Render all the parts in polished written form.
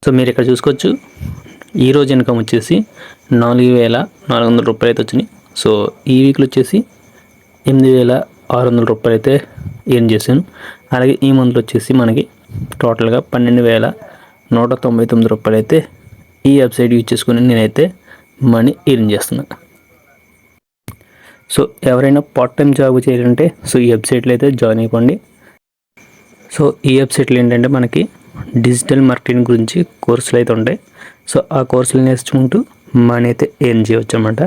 So మీరు ఇక్కడ చూసుకోవచ్చు ఈరోజు ఇన్కమ్ వచ్చేసి 4,400 రూపాయలు అయితే వచ్చినాయి. సో ఈ వీక్లో వచ్చేసి 8,600 రూపాయలు అయితే ఎర్న్ చేశాను. అలాగే ఈ మంత్లో వచ్చేసి మనకి టోటల్గా 12,199 రూపాయలు అయితే ఈ వెబ్సైట్ యూజ్ చేసుకుని నేనైతే మనీ ఎర్న్ చేస్తున్నాను. సో ఎవరైనా పార్ట్ టైం జాబ్ చేయాలంటే సో ఈ వెబ్సైట్లో అయితే జాయిన్ అయిపోండి. సో ఈ వెబ్సైట్లో ఏంటంటే మనకి డిజిటల్ మార్కెటింగ్ గురించి కోర్సులు అయితే ఉంటాయి. సో ఆ కోర్సులు నేర్చుకుంటూ మనీ అయితే ఎర్న్ చేయవచ్చు అన్నమాట.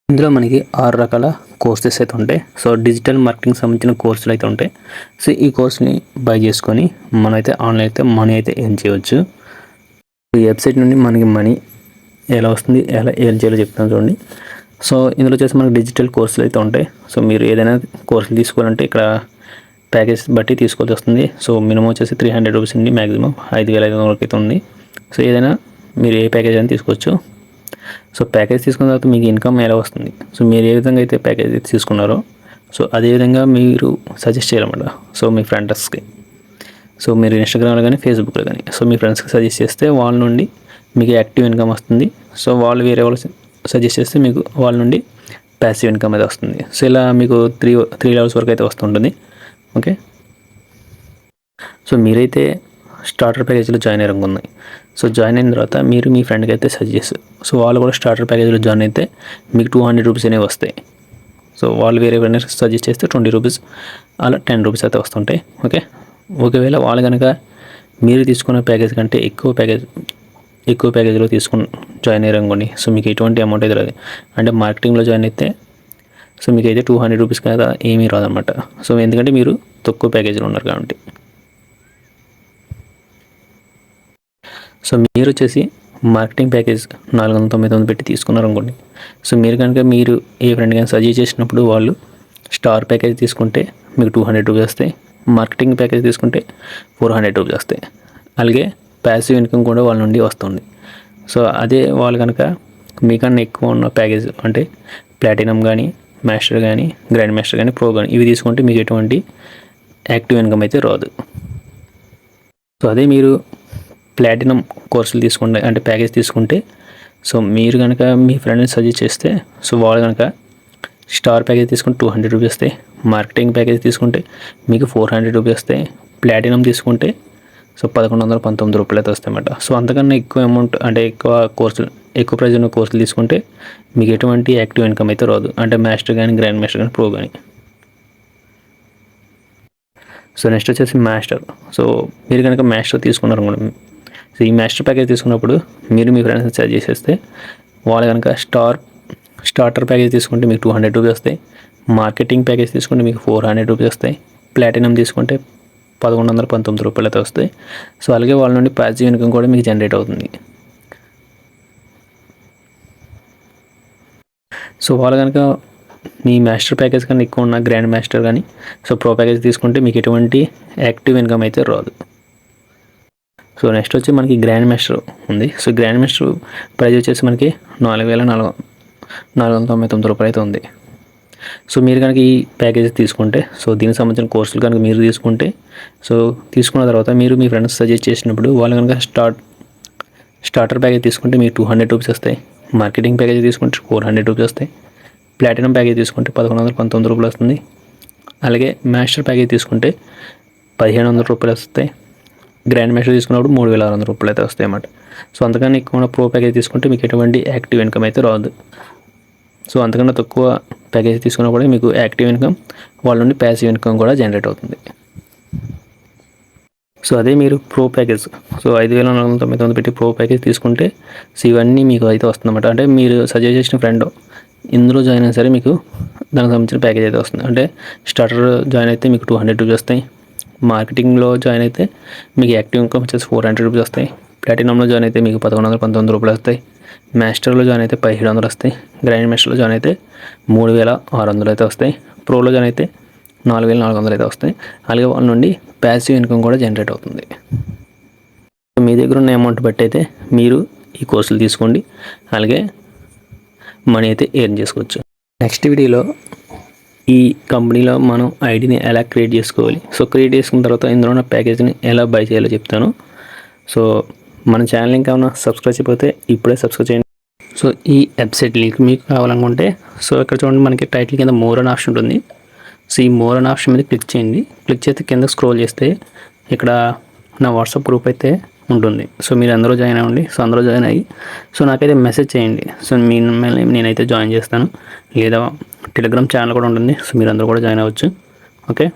ఇందులో మనకి 6 రకాల కోర్సెస్ అయితే ఉంటాయి. సో డిజిటల్ మార్కెటింగ్ సంబంధించిన కోర్సులు అయితే ఉంటాయి. సో ఈ కోర్స్ని బై చేసుకొని మనమైతే ఆన్లైన్ అయితే మనీ అయితే ఎర్న్ చేయవచ్చు. ఈ వెబ్సైట్ నుండి మనకి మనీ ఎలా వస్తుంది, ఎలా ఎర్న్ చేయాలో చెప్తాను చూడండి. సో ఇందులో వచ్చేసి మనకి డిజిటల్ కోర్సులు అయితే ఉంటాయి. సో మీరు ఏదైనా కోర్సులు తీసుకోవాలంటే ఇక్కడ ప్యాకేజ్ బట్టి తీసుకోవాల్సి వస్తుంది. సో మినిమం వచ్చేసి 300 రూపీస్ ఉంది, మ్యాక్సిమం 5,500 వరకు అయితే ఉంది. సో ఏదైనా మీరు ఏ ప్యాకేజ్ అయినా తీసుకోవచ్చు. సో ప్యాకేజ్ తీసుకున్న తర్వాత మీకు ఇన్కమ్ ఎలా వస్తుంది, సో మీరు ఏ విధంగా అయితే ప్యాకేజ్ తీసుకున్నారో సో అదేవిధంగా మీరు సజెస్ట్ చేయాలన్నమాట. సో మీ ఫ్రెండ్స్కి, సో మీరు ఇన్స్టాగ్రామ్లో కానీ ఫేస్బుక్లో కానీ సో మీ ఫ్రెండ్స్కి సజెస్ట్ చేస్తే వాళ్ళ నుండి మీకు యాక్టివ్ ఇన్కమ్ వస్తుంది. సో వాళ్ళు వేరే వాళ్ళు సజెస్ట్ చేస్తే మీకు వాళ్ళ నుండి ప్యాసివ్ ఇన్కమ్ అయితే వస్తుంది. సో ఇలా మీకు త్రీ లెవెల్స్ వరకు అయితే వస్తుంటుంది. ఓకే, సో మీరైతే స్టార్టర్ ప్యాకేజీలో జాయిన్ అయ్యారనుకున్నాయి. సో జాయిన్ అయిన తర్వాత మీరు మీ ఫ్రెండ్కి అయితే సజెస్ట్, సో వాళ్ళు కూడా స్టార్టర్ ప్యాకేజీలో జాయిన్ అయితే మీకు 200 రూపీస్ అనేవి వస్తాయి. సో వాళ్ళు వేరే ఫ్రెండ్స్ సజెస్ట్ చేస్తే 20 రూపీస్, అలా 10 రూపీస్ అయితే వస్తుంటాయి. ఓకే, ఒకవేళ వాళ్ళు కనుక మీరు తీసుకున్న ప్యాకేజ్ కంటే ఎక్కువ ప్యాకేజీలో తీసుకుని జాయిన్ అయ్యారనుకోండి, సో మీకు ఎటువంటి అమౌంట్ అయితే రాదు. అంటే మార్కెటింగ్లో జాయిన్ అయితే సో మీకు అయితే 200 రూపీస్ కదా ఏమీ రాదన్నమాట. సో ఎందుకంటే మీరు తక్కువ ప్యాకేజీలో ఉన్నారు కాబట్టి. సో మీరు వచ్చేసి మార్కెటింగ్ ప్యాకేజ్ 499 పెట్టి తీసుకున్నారు అనుకోండి. సో మీరు కనుక మీరు ఏ ఫ్రెండ్ కానీ సజెస్ట్ చేసినప్పుడు వాళ్ళు స్టార్ ప్యాకేజ్ తీసుకుంటే మీకు 200 రూపీస్ వస్తాయి, మార్కెటింగ్ ప్యాకేజ్ తీసుకుంటే 400 రూపీస్ వస్తాయి. అలాగే ప్యాసివ్ ఇన్కమ్ కూడా వాళ్ళ నుండి వస్తుంది. సో అదే వాళ్ళు కనుక మీకన్నా ఎక్కువ ఉన్న ప్యాకేజ్ అంటే ప్లాటినం కానీ, మాస్టర్ కానీ, గ్రాండ్ మాస్టర్ కానీ, ప్రో కానీ ఇవి తీసుకుంటే మీకు ఎటువంటి యాక్టివ్ ఇన్కమ్ అయితే రాదు. సో అదే మీరు ప్లాటినం కోర్సులు తీసుకుంటే అంటే ప్యాకేజ్ తీసుకుంటే సో మీరు కనుక మీ ఫ్రెండ్ని సజెస్ట్ చేస్తే సో వాళ్ళు కనుక స్టార్ ప్యాకేజ్ తీసుకుంటే 200 రూపీస్ వస్తాయి, మార్కెటింగ్ ప్యాకేజ్ తీసుకుంటే మీకు 400 రూపీస్ వస్తాయి, ప్లాటినం తీసుకుంటే సో 1,119 రూపాయలు అయితే వస్తాయి అన్నమాట. సో అంతకన్నా ఎక్కువ అమౌంట్ అంటే ఎక్కువ ప్రైజ్ ఉన్న కోర్సులు తీసుకుంటే మీకు ఎటువంటి యాక్టివ్ ఇన్కమ్ అయితే రాదు. అంటే మాస్టర్ కానీ, గ్రాండ్ మాస్టర్ కానీ, ప్రో కానీ. సో నెక్స్ట్ వచ్చేసి మాస్టర్. సో మీరు కనుక మాస్టర్ తీసుకున్నారు అనుకోండి, సో ఈ మాస్టర్ ప్యాకేజ్ తీసుకున్నప్పుడు మీరు మీ ఫ్రెండ్స్ సజెస్ట్ చేసేస్తే వాళ్ళు కనుక స్టార్టర్ ప్యాకేజ్ తీసుకుంటే మీకు 200 రూపీస్ వస్తాయి, మార్కెటింగ్ ప్యాకేజ్ తీసుకుంటే మీకు 400 రూపీస్ వస్తాయి, ప్లాటినం తీసుకుంటే 1,119 రూపాయలు అయితే వస్తాయి. సో అలాగే వాళ్ళ నుండి ప్యాసివ్ ఇన్కమ్ కూడా మీకు జనరేట్ అవుతుంది. సో వాళ్ళు కనుక మీ మాస్టర్ ప్యాకేజ్ కన్నా ఎక్కువ ఉన్న గ్రాండ్ మాస్టర్ కానీ సో ప్రో ప్యాకేజ్ తీసుకుంటే మీకు ఎటువంటి యాక్టివ్ ఇన్కమ్ అయితే రాదు. సో నెక్స్ట్ వచ్చి మనకి గ్రాండ్ మాస్టర్ ఉంది. సో గ్రాండ్ మాస్టర్ ప్రైజ్ వచ్చేసి మనకి 4,499 రూపాయలు అయితే ఉంది. సో మీరు కనుక ఈ ప్యాకేజ్ తీసుకుంటే సో దీనికి సంబంధించిన కోర్సులు కనుక మీరు తీసుకుంటే సో తీసుకున్న తర్వాత మీరు మీ ఫ్రెండ్స్ సజెస్ట్ చేసినప్పుడు వాళ్ళు కనుక స్టార్టర్ ప్యాకేజ్ తీసుకుంటే మీకు 200 రూపీస్ వస్తాయి, మార్కెటింగ్ ప్యాకేజ్ తీసుకుంటే 400 రూపీస్ వస్తాయి, ప్లాటినం ప్యాకేజ్ తీసుకుంటే 1,119 రూపాయలు వస్తుంది, అలాగే మాస్టర్ ప్యాకేజ్ తీసుకుంటే 1,500 రూపాయలు వస్తాయి, గ్రాండ్ మాస్టర్ తీసుకున్నప్పుడు 3,600 రూపాయలు అయితే వస్తాయి అన్నమాట. సో అంతకన్నా ఎక్కువ ప్రో ప్యాకేజ్ తీసుకుంటే మీకు ఎటువంటి యాక్టివ్ ఇన్కమ్ అయితే రాదు. సో అంతకన్నా తక్కువ ప్యాకేజ్ తీసుకున్నప్పుడు మీకు యాక్టివ్ ఇన్కమ్ వాళ్ళ నుండి ప్యాసివ్ ఇన్కమ్ కూడా జనరేట్ అవుతుంది. సో అదే మీరు ప్రో ప్యాకేజ్ సో 5,499 పెట్టి ప్రో ప్యాకేజ్ తీసుకుంటే సో ఇవన్నీ మీకు అయితే వస్తుందన్నమాట. అంటే మీరు సజెస్ట్ చేసిన ఫ్రెండ్ ఇందులో జాయిన్ అయినా సరే మీకు దానికి సంబంధించిన ప్యాకేజ్ అయితే వస్తుంది. అంటే స్టార్టర్ జాయిన్ అయితే మీకు 200 రూపీస్ వస్తాయి, మార్కెటింగ్లో జాయిన్ అయితే మీకు యాక్టివ్ ఇన్కమ్ వచ్చేసి 400 రూపీస్ వస్తాయి, ప్లాటినంలో జాయిన్ అయితే మీకు 1,119 రూపాయలు వస్తాయి, మాస్టర్లో జాయిన్ అయితే 1,700 వస్తాయి, గ్రాండ్ మాస్టర్లో జాయిన్ అయితే 3,600 అయితే వస్తాయి, ప్రోలో జాయిన్ అయితే 4,400 అయితే వస్తాయి. అలాగే వాళ్ళ నుండి ప్యాసివ్ ఇన్కమ్ కూడా జనరేట్ అవుతుంది. మీ దగ్గర ఉన్న అమౌంట్ బట్టి అయితే మీరు ఈ కోర్సులు తీసుకోండి, అలాగే మనీ అయితే ఎర్న్ చేసుకోవచ్చు. నెక్స్ట్ వీడియోలో ఈ కంపెనీలో మనం ఐడిని ఎలా క్రియేట్ చేసుకోవాలి, సో క్రియేట్ చేసుకున్న తర్వాత ఇందులో ఉన్న ప్యాకేజ్ని ఎలా బై చేయాలో చెప్తాను. సో మన ఛానల్ ఇంకా ఏమైనా సబ్స్క్రైబ్ చేయకపోతే ఇప్పుడే సబ్స్క్రైబ్ చేయండి. సో ఈ వెబ్సైట్ లింక్ మీకు కావాలనుకుంటే సో ఇక్కడ చూడండి, మనకి టైటిల్ కింద మోర్ అనే ఆప్షన్ ఉంటుంది. సో ఈ మోర్ అనే ఆప్షన్ మీద క్లిక్ చేయండి. క్లిక్ చేస్తే కింద స్క్రోల్ చేస్తే ఇక్కడ నా వాట్సాప్ గ్రూప్ అయితే ఉంటుంది. సో మీరు అందరూ జాయిన్ అవ్వండి. సో అందరూ జాయిన్ అయ్యి సో నాకైతే మెసేజ్ చేయండి. సో నేనైతే జాయిన్ చేస్తాను. లేదా టెలిగ్రామ్ ఛానల్ కూడా ఉంటుంది. సో మీరు అందరూ కూడా జాయిన్ అవ్వచ్చు. ఓకే.